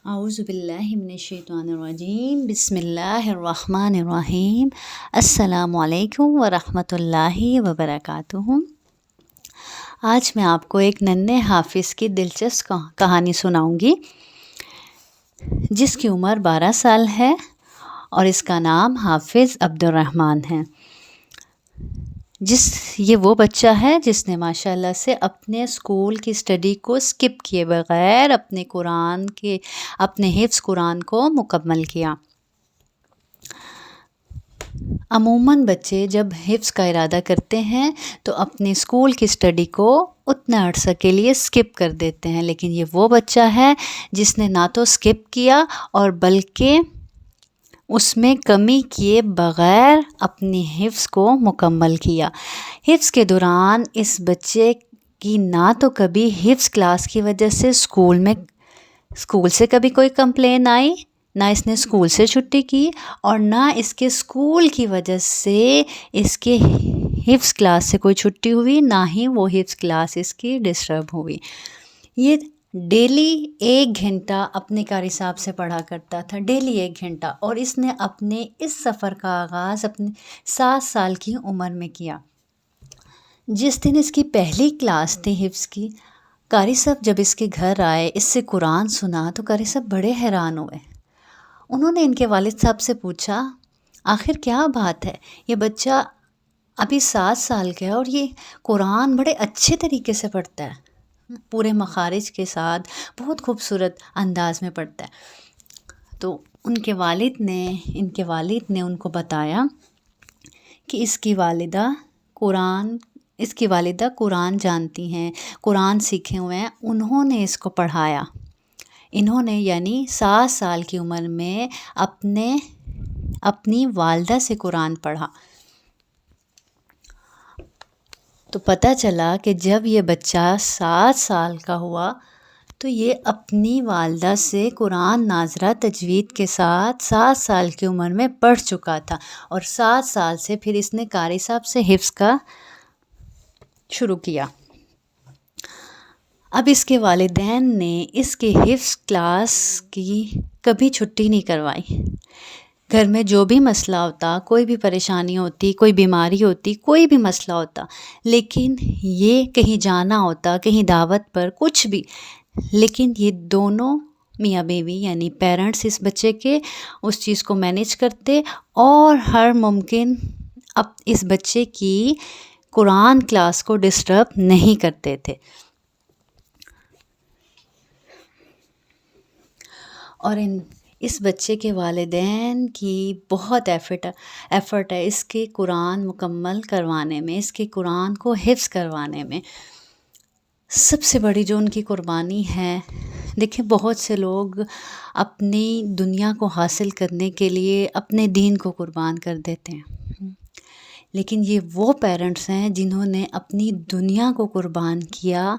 اعوذ باللہ من الشیطان الرجیم، بسم اللہ الرحمن الرحیم۔ السلام علیکم ورحمۃ اللہ وبرکاتہ۔ آج میں آپ کو ایک ننھے حافظ کی دلچسپ کہانی سناؤں گی جس کی عمر 12 سال ہے اور اس کا نام حافظ عبد الرحمن ہے۔ یہ وہ بچہ ہے جس نے ماشاءاللہ سے اپنے اسکول کی اسٹڈی کو اسکپ کیے بغیر اپنے حفظ قرآن کو مکمل کیا۔ عموماً بچے جب حفظ کا ارادہ کرتے ہیں تو اپنے اسکول کی اسٹڈی کو اتنا عرصہ کے لیے اسکپ کر دیتے ہیں، لیکن یہ وہ بچہ ہے جس نے نہ تو اسکپ کیا اور بلکہ اس میں کمی کیے بغیر اپنی حفظ کو مکمل کیا۔ حفظ کے دوران اس بچے کی نہ تو کبھی حفظ کلاس کی وجہ سے اسکول سے کبھی کوئی کمپلین آئی، نہ اس نے اسکول سے چھٹی کی، اور نہ اس کے اسکول کی وجہ سے اس کے حفظ کلاس سے کوئی چھٹی ہوئی، نہ ہی وہ حفظ کلاس اس کی ڈسٹرب ہوئی۔ یہ ڈیلی 1 گھنٹہ اپنے قاری صاحب سے پڑھا کرتا تھا، ڈیلی 1 گھنٹہ، اور اس نے اپنے اس سفر کا آغاز اپنے 7 سال کی عمر میں کیا۔ جس دن اس کی پہلی کلاس تھی حفظ کی، قاری صاحب جب اس کے گھر آئے، اس سے قرآن سنا تو قاری صاحب بڑے حیران ہوئے۔ انہوں نے ان کے والد صاحب سے پوچھا، آخر کیا بات ہے؟ یہ بچہ ابھی 7 سال کا ہے اور یہ قرآن بڑے اچھے طریقے سے پڑھتا ہے، پورے مخارج کے ساتھ بہت خوبصورت انداز میں پڑھتا ہے۔ تو ان کے والد نے ان کو بتایا کہ اس کی والدہ قرآن جانتی ہیں، قرآن سیکھے ہوئے ہیں، انہوں نے اس کو پڑھایا۔ انہوں نے یعنی 7 سال کی عمر میں اپنی والدہ سے قرآن پڑھا۔ تو پتہ چلا کہ جب یہ بچہ 7 سال کا ہوا تو یہ اپنی والدہ سے قرآن ناظرہ تجوید کے ساتھ 7 سال کی عمر میں پڑھ چکا تھا، اور 7 سال سے پھر اس نے قاری صاحب سے حفظ کا شروع کیا۔ اب اس کے والدین نے اس کے حفظ کلاس کی کبھی چھٹی نہیں کروائی۔ گھر میں جو بھی مسئلہ ہوتا، کوئی بھی پریشانی ہوتی، کوئی بیماری ہوتی، کوئی بھی مسئلہ ہوتا، لیکن یہ کہیں جانا ہوتا، کہیں دعوت پر، کچھ بھی، لیکن یہ دونوں میاں بیوی یعنی پیرنٹس اس بچے کے اس چیز کو مینیج کرتے اور ہر ممکن اس بچے کی قرآن کلاس کو ڈسٹرب نہیں کرتے تھے۔ اور اس بچے کے والدین کی بہت ایفرٹ ہے اس کے قرآن مکمل کروانے میں، اس کے قرآن کو حفظ کروانے میں۔ سب سے بڑی جو ان کی قربانی ہے، دیکھیں بہت سے لوگ اپنی دنیا کو حاصل کرنے کے لیے اپنے دین کو قربان کر دیتے ہیں، لیکن یہ وہ پیرنٹس ہیں جنہوں نے اپنی دنیا کو قربان کیا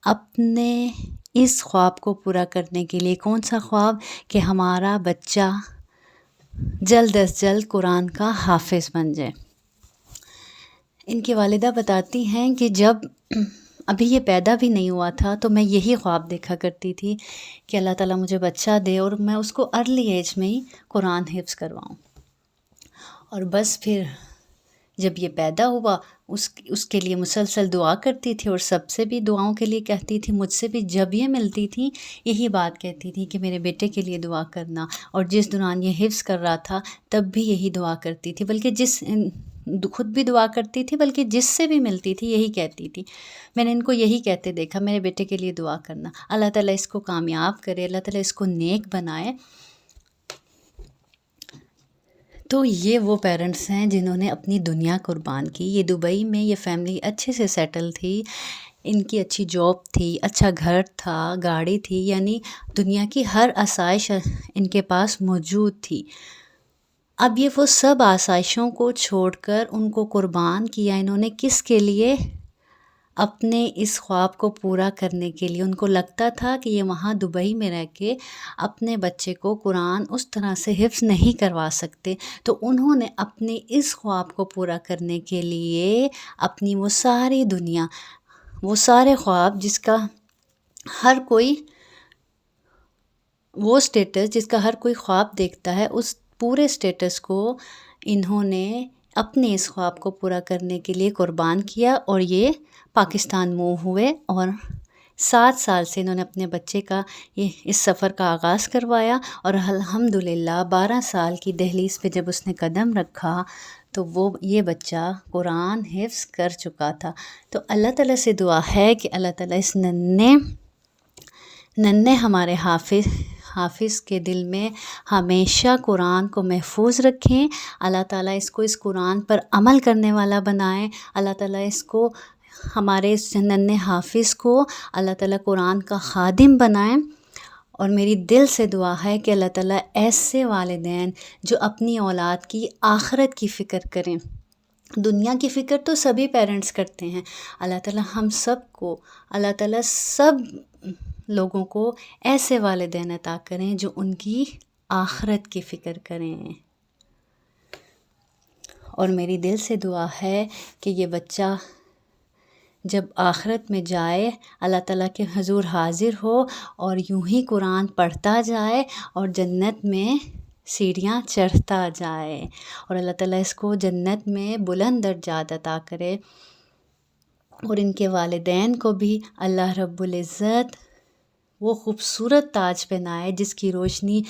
اپنے اس خواب کو پورا کرنے کے لیے۔ کون سا خواب؟ کہ ہمارا بچہ جلد از جلد قرآن کا حافظ بن جائے۔ ان کی والدہ بتاتی ہیں کہ جب ابھی یہ پیدا بھی نہیں ہوا تھا تو میں یہی خواب دیکھا کرتی تھی کہ اللہ تعالیٰ مجھے بچہ دے اور میں اس کو ارلی ایج میں ہی قرآن حفظ کرواؤں۔ اور بس پھر جب یہ پیدا ہوا اس کے لیے مسلسل دعا کرتی تھی، اور سب سے بھی دعاؤں کے لیے کہتی تھی، مجھ سے بھی جب یہ ملتی تھی یہی بات کہتی تھی کہ میرے بیٹے کے لیے دعا کرنا، اور جس دوران یہ حفظ کر رہا تھا تب بھی یہی دعا کرتی تھی، بلکہ خود بھی دعا کرتی تھی، بلکہ جس سے بھی ملتی تھی یہی کہتی تھی۔ میں نے ان کو یہی کہتے دیکھا، میرے بیٹے کے لیے دعا کرنا، اللہ تعالیٰ اس کو کامیاب کرے، اللہ تعالیٰ اس کو نیک بنائے۔ تو یہ وہ پیرنٹس ہیں جنہوں نے اپنی دنیا قربان کی۔ یہ دبئی میں یہ فیملی اچھے سے سیٹل تھی، ان کی اچھی جاب تھی، اچھا گھر تھا، گاڑی تھی، یعنی دنیا کی ہر آسائش ان کے پاس موجود تھی۔ اب یہ وہ سب آسائشوں کو چھوڑ کر ان کو قربان کیا انہوں نے، کس کے لیے؟ اپنے اس خواب کو پورا کرنے کے لیے۔ ان کو لگتا تھا کہ یہ وہاں دبئی میں رہ کے اپنے بچے کو قرآن اس طرح سے حفظ نہیں کروا سکتے، تو انہوں نے اپنے اس خواب کو پورا کرنے کے لیے اپنی وہ ساری دنیا، وہ سارے خواب جس کا ہر کوئی وہ اسٹیٹس جس کا ہر کوئی خواب دیکھتا ہے، اس پورے اسٹیٹس کو انہوں نے اپنے اس خواب کو پورا کرنے کے لیے قربان کیا، اور یہ پاکستان موو ہوئے، اور 7 سال سے انہوں نے اپنے بچے کا اس سفر کا آغاز کروایا، اور الحمدللہ 12 سال کی دہلیز پہ جب اس نے قدم رکھا تو یہ بچہ قرآن حفظ کر چکا تھا۔ تو اللہ تعالیٰ سے دعا ہے کہ اللہ تعالیٰ اس ننھے ہمارے حافظ کے دل میں ہمیشہ قرآن کو محفوظ رکھیں، اللہ تعالیٰ اس کو اس قرآن پر عمل کرنے والا بنائیں، اللہ تعالیٰ اس کو ہمارے اس ننھے حافظ کو اللہ تعالیٰ قرآن کا خادم بنائیں۔ اور میری دل سے دعا ہے کہ اللہ تعالیٰ ایسے والدین جو اپنی اولاد کی آخرت کی فکر کریں، دنیا کی فکر تو سبھی پیرنٹس کرتے ہیں، اللہ تعالیٰ ہم سب کو، اللہ تعالیٰ سب لوگوں کو ایسے والدین عطا کریں جو ان کی آخرت کی فکر کریں۔ اور میری دل سے دعا ہے کہ یہ بچہ جب آخرت میں جائے اللہ تعالیٰ کے حضور حاضر ہو اور یوں ہی قرآن پڑھتا جائے اور جنت میں سیڑھیاں چڑھتا جائے، اور اللہ تعالیٰ اس کو جنت میں بلند درجات عطا کرے، اور ان کے والدین کو بھی اللہ رب العزت وہ خوبصورت تاج پہنائے جس کی روشنی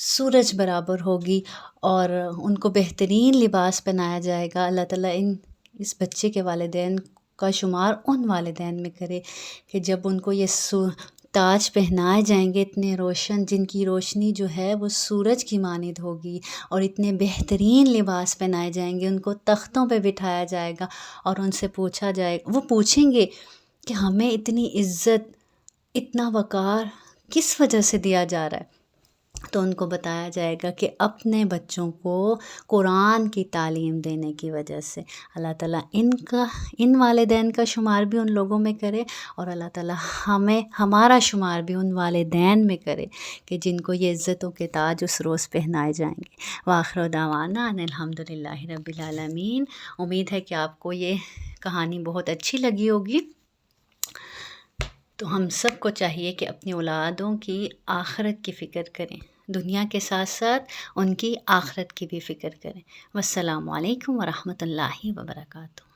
سورج برابر ہوگی، اور ان کو بہترین لباس پہنایا جائے گا۔ اللہ تعالیٰ اس بچے کے والدین کا شمار ان والدین میں کرے کہ جب ان کو یہ تاج پہنائے جائیں گے اتنے روشن، جن کی روشنی جو ہے وہ سورج کی مانند ہوگی، اور اتنے بہترین لباس پہنائے جائیں گے، ان کو تختوں پہ بٹھایا جائے گا، اور ان سے پوچھا جائے گا، وہ پوچھیں گے کہ ہمیں اتنی عزت، اتنا وقار کس وجہ سے دیا جا رہا ہے؟ تو ان کو بتایا جائے گا کہ اپنے بچوں کو قرآن کی تعلیم دینے کی وجہ سے۔ اللہ تعالیٰ ان والدین کا شمار بھی ان لوگوں میں کرے، اور اللہ تعالیٰ ہمارا شمار بھی ان والدین میں کرے کہ جن کو یہ عزتوں کے تاج اس روز پہنائے جائیں گے۔ وآخر دعوانا ان الحمدللہ رب العالمین۔ امید ہے کہ آپ کو یہ کہانی بہت اچھی لگی ہوگی۔ تو ہم سب کو چاہیے کہ اپنی اولادوں کی آخرت کی فکر کریں، دنیا کے ساتھ ساتھ ان کی آخرت کی بھی فکر کریں۔ والسلام علیکم ورحمۃ اللہ وبرکاتہ۔